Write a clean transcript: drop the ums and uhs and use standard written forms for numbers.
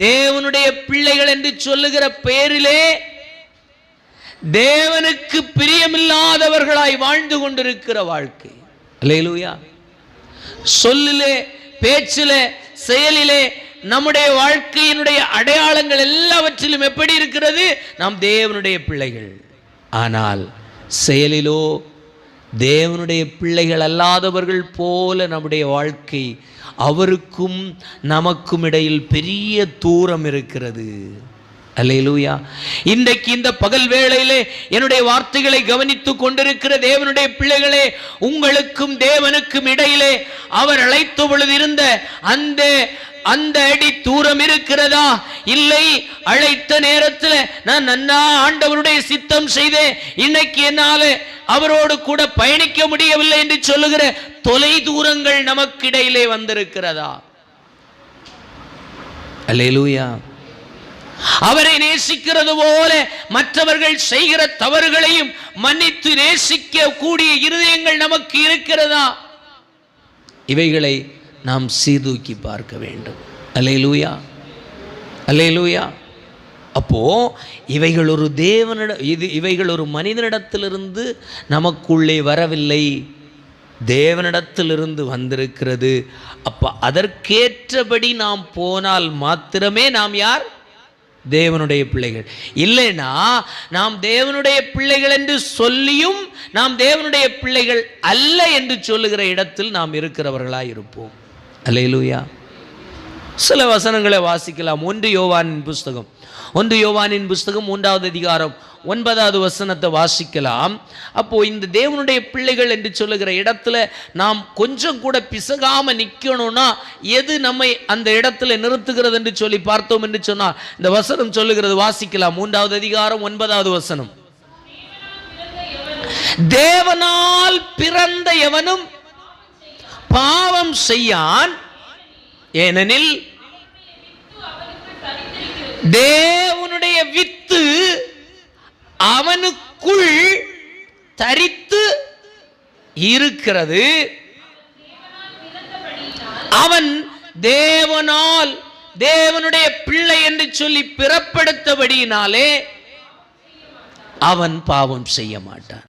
தேவனுடைய பிள்ளைகள் என்று சொல்லுகிற பெயரிலே தேவனுக்கு பிரியமில்லாதவர்களாய் வாழ்ந்து கொண்டிருக்கிற வாழ்க்கை. அல்லேலூயா. சொல்லிலே, பேச்சிலே, செயலிலே நம்முடைய வாழ்க்கையினுடைய அடையாளங்கள் எல்லாவற்றிலும் எப்படி இருக்கிறது? நாம் தேவனுடைய பிள்ளைகள். ஆனால் செயலிலோ தேவனுடைய பிள்ளைகள் அல்லாதவர்கள் போல நம்முடைய வாழ்க்கை. அவருக்கும் நமக்கும் இடையில் பெரிய தூரம் இருக்கிறது. அல்லேலூயா. இன்றைக்கு இந்த பகல் வேளையிலே என்னுடைய வார்த்தைகளை கவனித்துக் கொண்டிருக்கிற தேவனுடைய பிள்ளைகளே, உங்களுக்கும் தேவனுக்கும் இடையிலே அவர் அழைத்த பொழுது இருந்த அந்த அடி தூரம் இருக்கிறதா? இல்லை, அழைத்த நேரத்தில் நான் நன்னா ஆண்டவருடைய சித்தம் செய்தேன், இன்னைக்கு என்னால அவரோடு கூட பயணிக்க முடியவில்லை என்று சொல்லுகிற தொலை தூரங்கள் நமக்கு இடையிலே வந்திருக்கிறதா? அல்லேலூயா. அவரை நேசிக்கிறது போல மற்றவர்கள் செய்கிற தவறுகளையும் மன்னித்து நேசிக்க கூடிய இருதயங்கள் நமக்கு இருக்கிறதா? இவைகளை நாம் சீர்தூக்கி பார்க்க வேண்டும். அல்லேலூயா, அல்லேலூயா. அப்போ இவைகள் ஒரு இவைகள் ஒரு மனிதனிடத்திலிருந்து நமக்குள்ளே வரவில்லை, தேவனிடத்திலிருந்து வந்திருக்கிறது. அப்ப அதற்கேற்றபடி நாம் போனால் மாத்திரமே நாம் யார்? தேவனுடைய பிள்ளைகள். இல்லைனா நாம் தேவனுடைய பிள்ளைகள் என்று சொல்லியும் நாம் தேவனுடைய பிள்ளைகள் அல்ல என்று சொல்லுகிற இடத்தில் நாம் இருக்கிறவர்களாய் இருப்போம். அல்லேலூயா. சில வசனங்களை வாசிக்கலாம். 1 யோவானின் புஸ்தகம் 3வது அதிகாரம் 9வது வசனத்தை வாசிக்கலாம். அப்போ இந்த தேவனுடைய பிள்ளைகள் என்று சொல்லுகிற இடத்துல நாம் கொஞ்சம் கூட பிசகாம நிக்கணும்னா எது நம்மை அந்த இடத்துல நிறுத்துகிறது என்று சொல்லி பார்த்தோம் என்று சொன்னால் இந்த வசனம் சொல்லுகிறது. வாசிக்கலாம். 3வது அதிகாரம் 9வது வசனம். தேவனால் பிறந்த எவனும் பாவம் செய்யான், ஏனெனில் தேவனுடைய வித்து அவனுக்குள் தரித்து இருக்கிறது. அவன் தேவனால் தேவனுடைய பிள்ளை என்று சொல்லி பிறப்படுத்தபடியினாலே அவன் பாவம் செய்ய மாட்டான்.